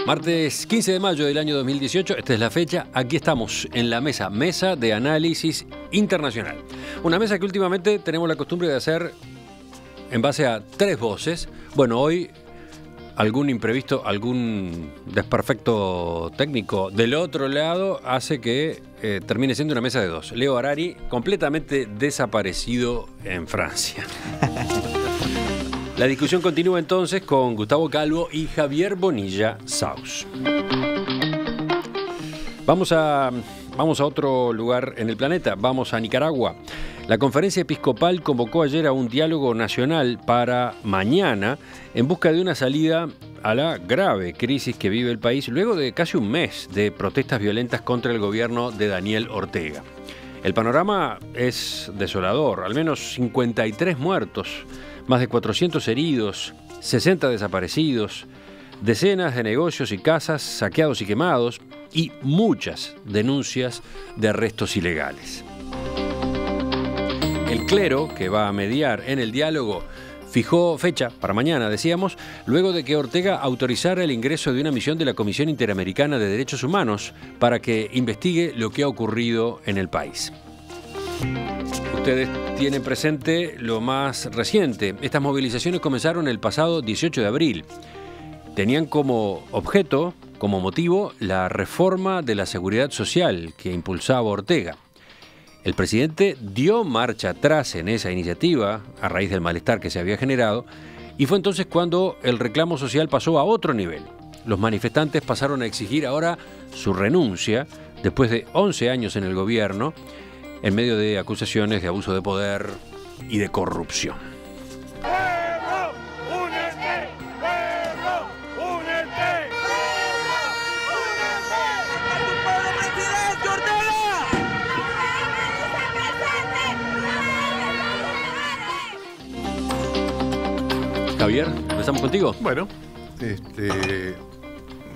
Martes 15 de mayo del año 2018, esta es la fecha, aquí estamos en la mesa de análisis internacional. Una mesa que últimamente tenemos la costumbre de hacer en base a tres voces. Bueno, hoy algún imprevisto, algún desperfecto técnico del otro lado hace que termine siendo una mesa de dos. Leo Harari, completamente desaparecido en Francia. La discusión continúa entonces con Gustavo Calvo y Javier Bonilla Saus. Vamos a otro lugar en el planeta, vamos a Nicaragua. La Conferencia Episcopal convocó ayer a un diálogo nacional para mañana en busca de una salida a la grave crisis que vive el país luego de casi un mes de protestas violentas contra el gobierno de Daniel Ortega. El panorama es desolador, al menos 53 muertos, más de 400 heridos, 60 desaparecidos, decenas de negocios y casas saqueados y quemados y muchas denuncias de arrestos ilegales. El clero, que va a mediar en el diálogo, fijó fecha para mañana, decíamos, luego de que Ortega autorizara el ingreso de una misión de la Comisión Interamericana de Derechos Humanos para que investigue lo que ha ocurrido en el país. Ustedes tienen presente lo más reciente. Estas movilizaciones comenzaron el pasado 18 de abril. Tenían como objeto, como motivo, la reforma de la seguridad social que impulsaba Ortega. El presidente dio marcha atrás en esa iniciativa a raíz del malestar que se había generado y fue entonces cuando el reclamo social pasó a otro nivel. Los manifestantes pasaron a exigir ahora su renuncia después de 11 años en el gobierno en medio de acusaciones de abuso de poder y de corrupción. ¡Pueblo, únete! ¡Pueblo, únete! ¡Pueblo, únete! ¡A tu pueblo, presidente Ortega! Javier, empezamos contigo. Bueno,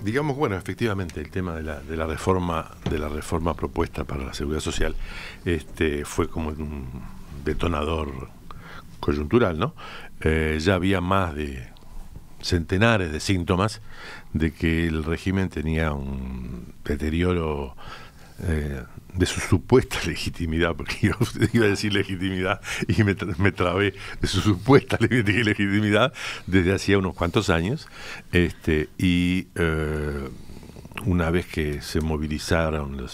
digamos, bueno, efectivamente el tema de la reforma propuesta para la seguridad social fue como un detonador coyuntural, ¿no? Ya había más de centenares de síntomas de que el régimen tenía un deterioro de su supuesta legitimidad, porque iba a decir legitimidad y me trabé, de su supuesta legitimidad desde hacía unos cuantos años, una vez que se movilizaron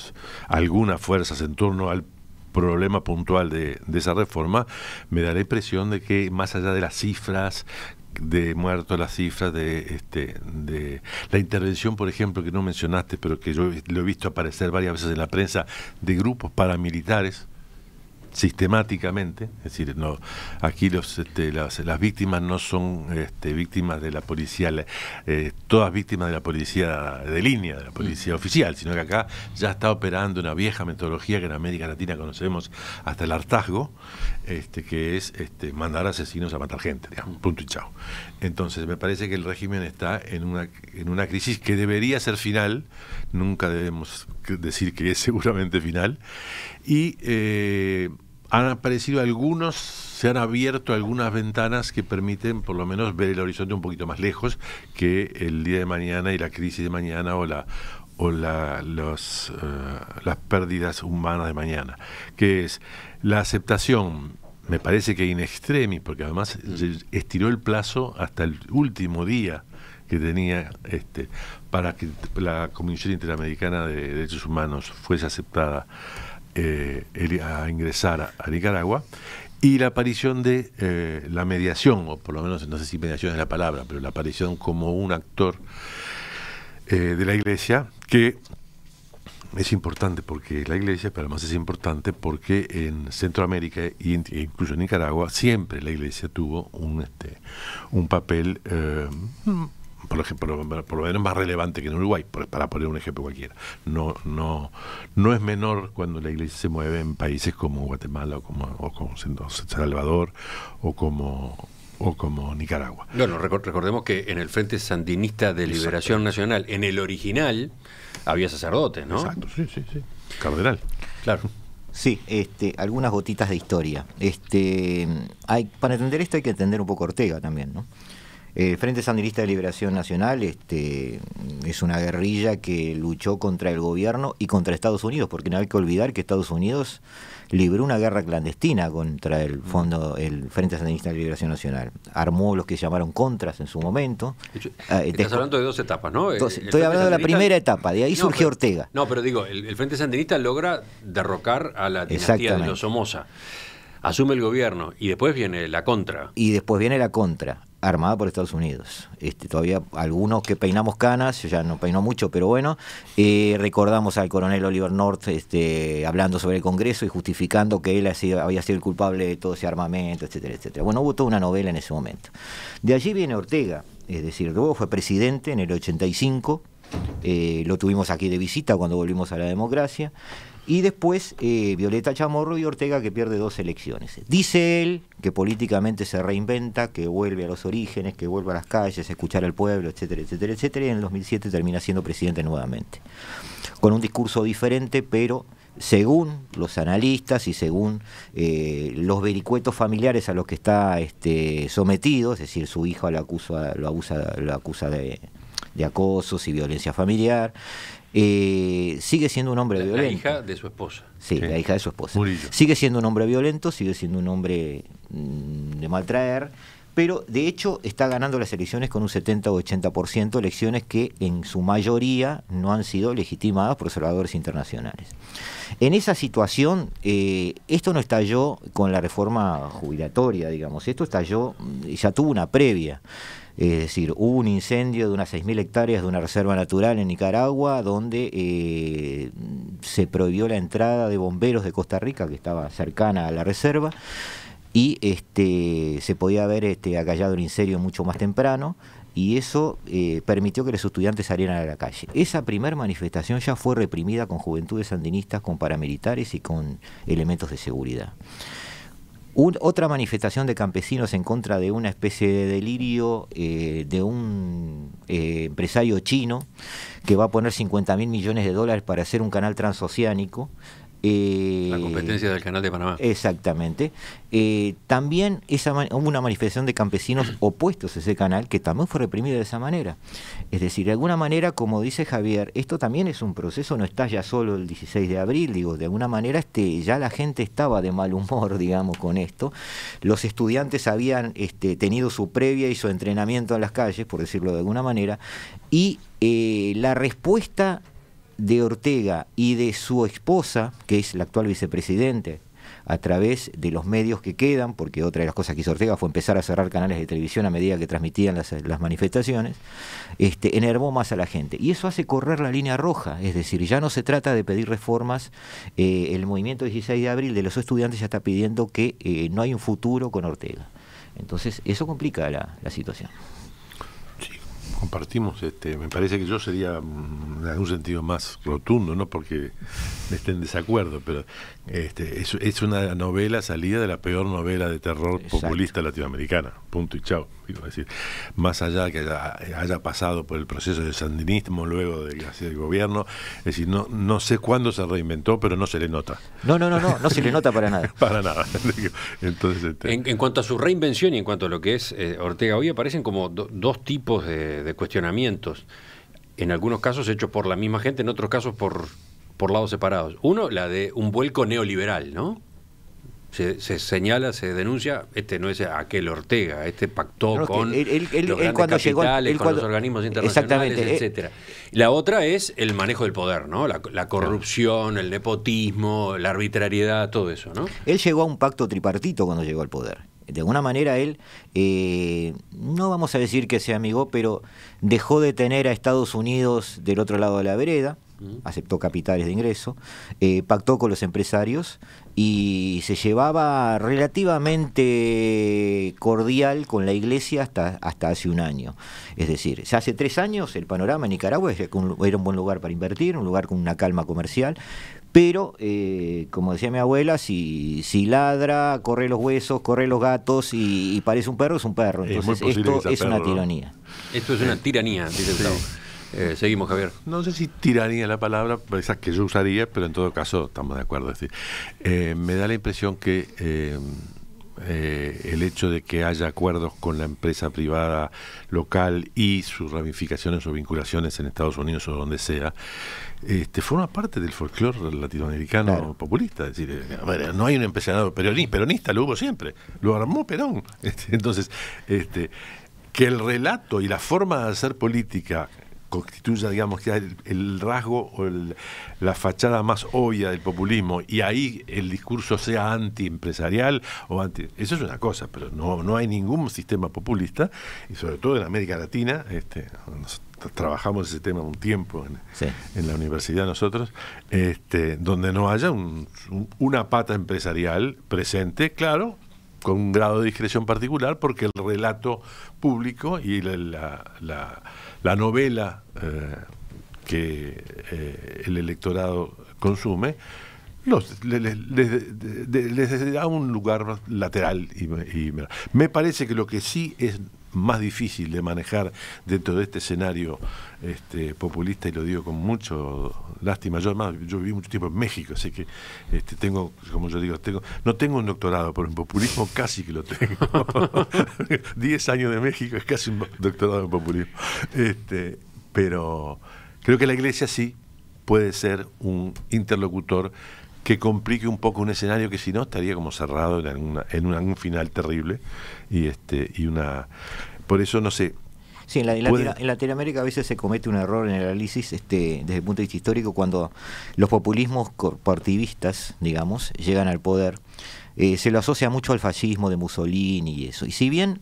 algunas fuerzas en torno al problema puntual de esa reforma, me da la impresión de que más allá de las cifras de muertos, las cifras de la intervención, por ejemplo, que no mencionaste, pero que yo lo he visto aparecer varias veces en la prensa, de grupos paramilitares, sistemáticamente, es decir, no, aquí las víctimas no son víctimas de la policía, todas víctimas de la policía de línea, de la policía oficial, sino que acá ya está operando una vieja metodología que en América Latina conocemos hasta el hartazgo, que es mandar asesinos a matar gente, digamos, punto y chao. Entonces me parece que el régimen está en una crisis que debería ser final, nunca debemos decir que es seguramente final, y han aparecido se han abierto algunas ventanas que permiten por lo menos ver el horizonte un poquito más lejos que el día de mañana y la crisis de mañana o las pérdidas humanas de mañana, que es la aceptación, me parece que in extremis, porque además estiró el plazo hasta el último día que tenía para que la Comisión Interamericana de Derechos Humanos fuese aceptada a ingresar a Nicaragua, y la aparición de la mediación, o por lo menos no sé si mediación es la palabra, pero la aparición como un actor de la Iglesia, que es importante porque la Iglesia, pero además es importante porque en Centroamérica e incluso en Nicaragua siempre la Iglesia tuvo un papel por ejemplo, por lo menos más relevante que en Uruguay, para poner un ejemplo cualquiera. No es menor cuando la Iglesia se mueve en países como Guatemala o como Salvador o como Nicaragua. Bueno, recordemos que en el Frente Sandinista de Liberación Nacional, en el original, había sacerdotes, ¿no? Exacto, sí. Cardenal. Claro. Sí, algunas gotitas de historia. Para entender esto hay que entender un poco Ortega también, ¿no? El Frente Sandinista de Liberación Nacional es una guerrilla que luchó contra el gobierno y contra Estados Unidos, porque no hay que olvidar que Estados Unidos libró una guerra clandestina contra el Frente Sandinista de Liberación Nacional. Armó los que llamaron contras en su momento. Estás hablando de dos etapas, ¿no? Estoy hablando de la primera etapa, de ahí surge Ortega. No, pero digo, el Frente Sandinista logra derrocar a la dinastía de los Somoza. Asume el gobierno y después viene la contra. Y después viene la contra, armada por Estados Unidos. Todavía algunos que peinamos canas, yo ya no peino mucho, pero bueno, recordamos al coronel Oliver North hablando sobre el Congreso y justificando que él había sido el culpable de todo ese armamento, etcétera, etcétera. Bueno, hubo toda una novela en ese momento. De allí viene Ortega, es decir, luego fue presidente en el 85, lo tuvimos aquí de visita cuando volvimos a la democracia. Y después Violeta Chamorro y Ortega, que pierde 2 elecciones. Dice él que políticamente se reinventa, que vuelve a los orígenes, que vuelve a las calles, a escuchar al pueblo, etcétera, etcétera, etcétera. Y en el 2007 termina siendo presidente nuevamente. Con un discurso diferente, pero según los analistas y según los vericuetos familiares a los que está sometido, es decir, su hijo lo acusa de acosos y violencia familiar. Sigue siendo un hombre violento. La hija de su esposa. Sí, la hija de su esposa. Murillo. Sigue siendo un hombre violento, sigue siendo un hombre de maltraer, pero de hecho está ganando las elecciones con un 70 o 80%, elecciones que en su mayoría no han sido legitimadas por observadores internacionales. En esa situación, esto no estalló con la reforma jubilatoria, digamos, esto estalló, ya tuvo una previa. Es decir, hubo un incendio de unas 6.000 hectáreas de una reserva natural en Nicaragua donde se prohibió la entrada de bomberos de Costa Rica, que estaba cercana a la reserva, y se podía haber acallado el incendio mucho más temprano, y eso permitió que los estudiantes salieran a la calle. Esa primera manifestación ya fue reprimida con juventudes sandinistas, con paramilitares y con elementos de seguridad. Otra manifestación de campesinos en contra de una especie de delirio de un empresario chino que va a poner $50.000 millones para hacer un canal transoceánico. La competencia del Canal de Panamá. Exactamente. También hubo una manifestación de campesinos opuestos a ese canal que también fue reprimida de esa manera. Es decir, de alguna manera, como dice Javier, esto también es un proceso, no está ya solo el 16 de abril, digo, de alguna manera ya la gente estaba de mal humor, digamos, con esto. Los estudiantes habían tenido su previa y su entrenamiento en las calles, por decirlo de alguna manera, y la respuesta de Ortega y de su esposa, que es la actual vicepresidente, a través de los medios que quedan, porque otra de las cosas que hizo Ortega fue empezar a cerrar canales de televisión a medida que transmitían las manifestaciones, enervó más a la gente. Y eso hace correr la línea roja, es decir, ya no se trata de pedir reformas, el movimiento 16 de abril de los estudiantes ya está pidiendo que no hay un futuro con Ortega. Entonces, eso complica la situación. Compartimos, me parece que yo sería en algún sentido más rotundo, no porque esté en desacuerdo, pero es una novela salida de la peor novela de terror populista latinoamericana, punto y chao. Es decir, más allá de que haya pasado por el proceso del sandinismo luego del gobierno, es decir, no sé cuándo se reinventó, pero no se le nota. No se le nota para nada. Para nada. Entonces, en cuanto a su reinvención y en cuanto a lo que es Ortega hoy, aparecen como dos tipos de cuestionamientos, en algunos casos hechos por la misma gente, en otros casos por lados separados. Uno, la de un vuelco neoliberal, ¿no? Se señala, se denuncia, no es aquel Ortega, pactó con los grandes capitales, con los organismos internacionales, etcétera. La otra es el manejo del poder, ¿no? La corrupción, el nepotismo, la arbitrariedad, todo eso, ¿no? Él llegó a un pacto tripartito cuando llegó al poder. De alguna manera él, no vamos a decir que se amigó, pero dejó de tener a Estados Unidos del otro lado de la vereda, aceptó capitales de ingreso, pactó con los empresarios y se llevaba relativamente cordial con la iglesia hasta hace un año. Es decir, ya hace 3 años el panorama en Nicaragua era un buen lugar para invertir, un lugar con una calma comercial, pero, como decía mi abuela, si ladra, corre los huesos, corre los gatos y parece un perro, es un perro. Entonces esto es una tiranía. Esto es una tiranía, dice Gustavo. Seguimos, Javier. No sé si tiranía la palabra, esa que yo usaría, pero en todo caso estamos de acuerdo. Es decir, me da la impresión que el hecho de que haya acuerdos con la empresa privada local y sus ramificaciones o vinculaciones en Estados Unidos o donde sea, forma parte del folclore latinoamericano, claro, populista. Es decir, no hay un empresariado peronista, lo hubo siempre, lo armó Perón. Entonces, que el relato y la forma de hacer política constituya, digamos, que el rasgo o la fachada más obvia del populismo, y ahí el discurso sea antiempresarial o anti... Eso es una cosa, pero no hay ningún sistema populista, y sobre todo en América Latina, trabajamos ese tema un tiempo en la universidad nosotros, donde no haya una pata empresarial presente, claro, con un grado de discreción particular, porque el relato público y la novela que el electorado consume les da un lugar lateral. Y me parece que lo que sí es más difícil de manejar dentro de este escenario populista, y lo digo con mucho lástima, yo viví mucho tiempo en México, así que tengo, como yo digo, no tengo un doctorado, pero en populismo casi que lo tengo. 10 años de México es casi un doctorado en populismo. Pero creo que la Iglesia sí puede ser un interlocutor que complique un poco un escenario que si no estaría como cerrado en un final terrible, por eso no sé. Sí, en Latinoamérica a veces se comete un error en el análisis desde el punto de vista histórico, cuando los populismos corporativistas, digamos, llegan al poder, se lo asocia mucho al fascismo de Mussolini y eso. Y si bien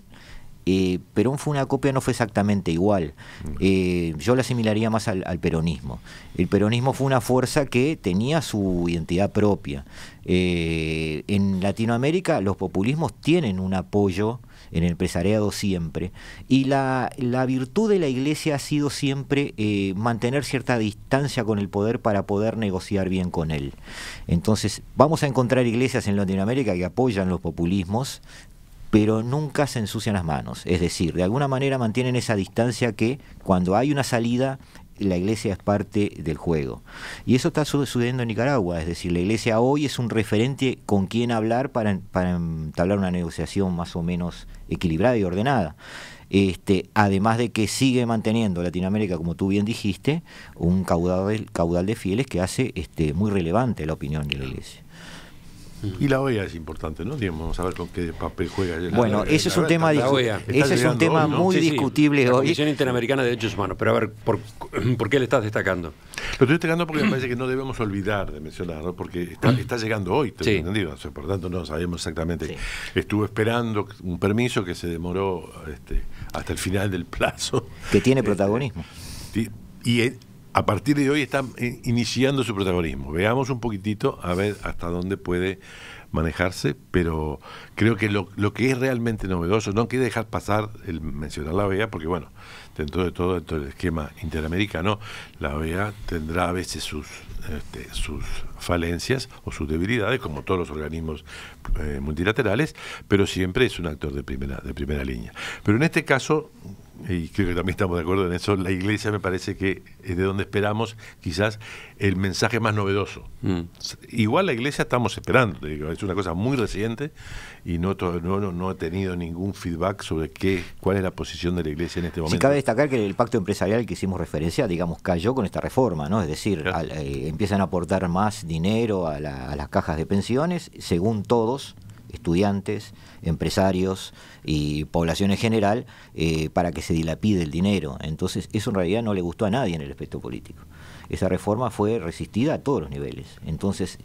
Perón fue una copia, no fue exactamente igual. Yo la asimilaría más al peronismo. El peronismo fue una fuerza que tenía su identidad propia. En Latinoamérica los populismos tienen un apoyo en el empresariado siempre, y la virtud de la Iglesia ha sido siempre mantener cierta distancia con el poder para poder negociar bien con él. Entonces vamos a encontrar iglesias en Latinoamérica que apoyan los populismos, pero nunca se ensucian las manos. Es decir, de alguna manera mantienen esa distancia que cuando hay una salida, la Iglesia es parte del juego. Y eso está sucediendo en Nicaragua. Es decir, la Iglesia hoy es un referente con quien hablar para entablar una negociación más o menos equilibrada y ordenada. Además de que sigue manteniendo Latinoamérica, como tú bien dijiste, un caudal de fieles que hace muy relevante la opinión de la Iglesia. Y la OEA es importante, ¿no? Vamos a ver con qué papel juega. Bueno, ese es un tema, muy discutible hoy. La Comisión Interamericana de Derechos Humanos. Pero a ver, ¿por qué le estás destacando? Lo estoy destacando porque me parece que no debemos olvidar de mencionarlo, porque está llegando hoy, ¿entendido? O sea, por tanto no sabemos exactamente. Sí. Estuvo esperando un permiso que se demoró hasta el final del plazo. Que tiene protagonismo. A partir de hoy están iniciando su protagonismo. Veamos un poquitito a ver hasta dónde puede manejarse, pero creo que lo que es realmente novedoso, no quiere dejar pasar el mencionar la OEA, porque bueno, dentro de todo, dentro del esquema interamericano, la OEA tendrá a veces sus falencias o sus debilidades, como todos los organismos multilaterales, pero siempre es un actor de primera línea. Pero en este caso, y creo que también estamos de acuerdo en eso, la Iglesia me parece que es de donde esperamos quizás el mensaje más novedoso. Igual la Iglesia estamos esperando, es una cosa muy reciente y no he tenido ningún feedback sobre cuál es la posición de la Iglesia en este momento. Sí, cabe destacar que el pacto empresarial que hicimos referencia, digamos, cayó con esta reforma, ¿no? Es decir, empiezan a aportar más dinero a las cajas de pensiones, según todos, estudiantes, empresarios y población en general, para que se dilapide el dinero. Entonces eso en realidad no le gustó a nadie en el aspecto político. Esa reforma fue resistida a todos los niveles. Entonces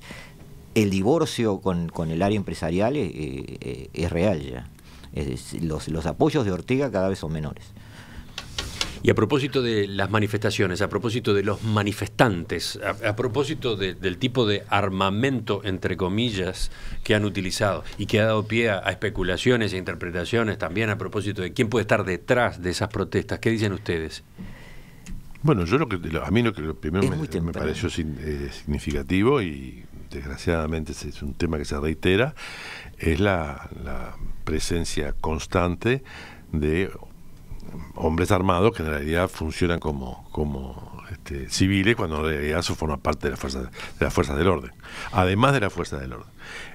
el divorcio con el área empresarial es real ya. Es decir, los apoyos de Ortega cada vez son menores. Y a propósito de las manifestaciones, a propósito de los manifestantes, a propósito del tipo de armamento, entre comillas, que han utilizado y que ha dado pie a especulaciones e interpretaciones también a propósito de quién puede estar detrás de esas protestas, ¿qué dicen ustedes? Bueno, a mí lo que primero me pareció significativo, y desgraciadamente es un tema que se reitera, es la presencia constante de hombres armados que en realidad funcionan como civiles, cuando en realidad eso forma parte de las fuerzas del orden, además de las fuerzas del orden.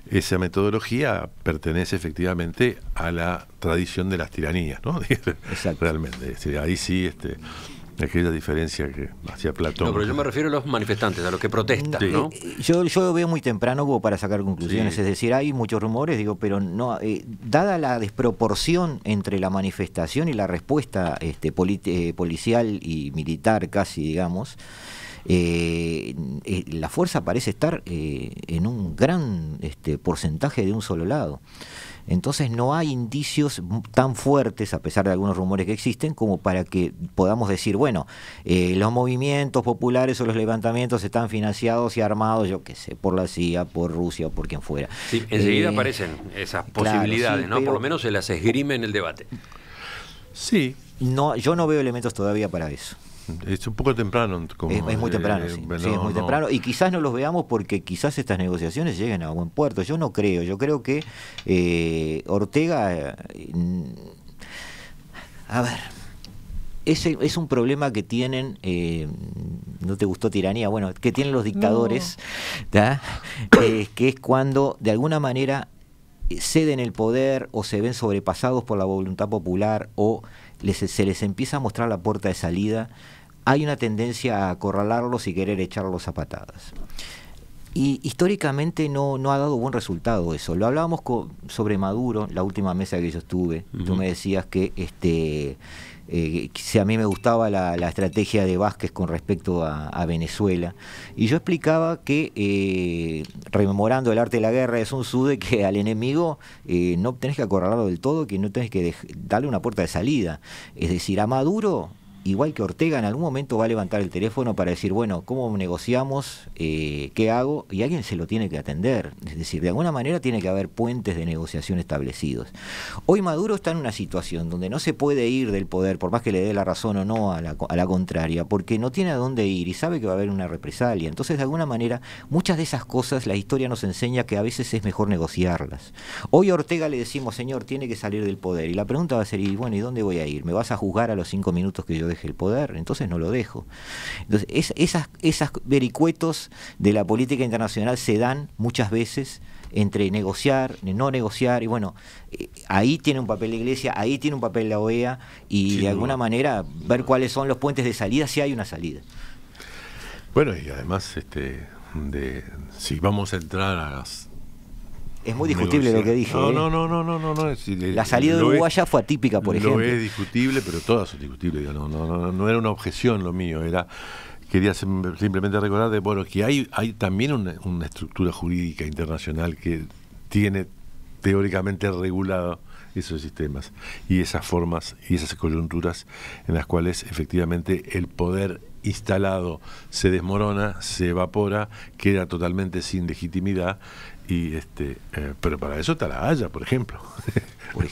Esa metodología pertenece efectivamente a la tradición de las tiranías, ¿no? Realmente, ahí sí, aquella diferencia que hacía Platón. No, pero yo me refiero a los manifestantes, a los que protestan, Sí. ¿no? Yo lo veo muy temprano como para sacar conclusiones, Sí. es decir, hay muchos rumores, digo, pero no, dada la desproporción entre la manifestación y la respuesta policial y militar casi, digamos, la fuerza parece estar en un gran porcentaje de un solo lado. Entonces no hay indicios tan fuertes, a pesar de algunos rumores que existen, como para que podamos decir, bueno, los movimientos populares o los levantamientos están financiados y armados, yo qué sé, por la CIA, por Rusia o por quien fuera. Sí, enseguida aparecen esas posibilidades, sí, ¿no? Por lo menos se las esgrime en el debate. Sí. No, yo no veo elementos todavía para eso. Es un poco temprano. Es muy temprano, sí. Sí, es muy temprano. Y quizás no los veamos porque quizás estas negociaciones lleguen a buen puerto. Yo no creo. Yo creo que Ortega... a ver... Ese es un problema que tienen, no te gustó tiranía, bueno, que tienen los dictadores, ¿tá? Que es cuando de alguna manera ceden el poder o se ven sobrepasados por la voluntad popular o se les empieza a mostrar la puerta de salida, hay una tendencia a acorralarlos y querer echarlos a patadas. Y históricamente no ha dado buen resultado eso. Lo hablábamos sobre Maduro, la última mesa que yo estuve. Tú me decías que si a mí me gustaba la estrategia de Vázquez con respecto a Venezuela. Y yo explicaba que, rememorando el arte de la guerra de Sun Tzu, de que al enemigo no tenés que acorralarlo del todo, que no tenés que darle una puerta de salida. Es decir, a Maduro, igual que Ortega, en algún momento va a levantar el teléfono para decir, bueno, ¿cómo negociamos? ¿Qué hago? Y alguien se lo tiene que atender. Es decir, de alguna manera tiene que haber puentes de negociación establecidos. Hoy Maduro está en una situación donde no se puede ir del poder, por más que le dé la razón o no a la contraria, porque no tiene a dónde ir y sabe que va a haber una represalia. Entonces, de alguna manera, muchas de esas cosas la historia nos enseña que a veces es mejor negociarlas. Hoy a Ortega le decimos, señor, tiene que salir del poder. Y la pregunta va a ser, y bueno, ¿y dónde voy a ir? ¿Me vas a juzgar a los 5 minutos que yo deje el poder? Entonces no lo dejo. Entonces esas vericuetos de la política internacional se dan muchas veces entre negociar, no negociar, y bueno, ahí tiene un papel la Iglesia, ahí tiene un papel la OEA, y de alguna manera ver cuáles son los puentes de salida, si hay una salida. Bueno, y además si vamos a entrar a las... Es muy discutible lo que dije. No. La salida de Uruguaya fue atípica, por ejemplo. Lo es discutible, pero todas son discutibles. No era una objeción lo mío, quería simplemente recordar que hay también una estructura jurídica internacional que tiene teóricamente regulado esos sistemas y esas formas y esas coyunturas en las cuales efectivamente el poder instalado se desmorona, se evapora, queda totalmente sin legitimidad. Pero para eso está la Haya, por ejemplo. Por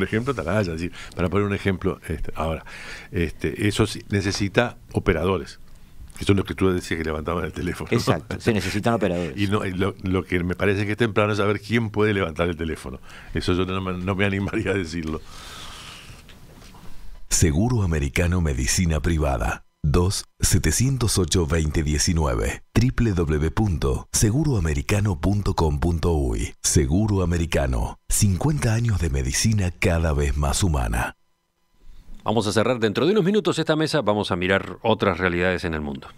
ejemplo, está la Haya. Es decir, para poner un ejemplo, ahora, eso sí, necesita operadores, que son los que tú decías que levantaban el teléfono. Exacto, se necesitan operadores. Y lo que me parece que es temprano es saber quién puede levantar el teléfono. Eso yo no me animaría a decirlo. Seguro Americano Medicina Privada. 2-708-2019 www.seguroamericano.com.uy. Seguro Americano, 50 años de medicina cada vez más humana. Vamos a cerrar dentro de unos minutos esta mesa, vamos a mirar otras realidades en el mundo.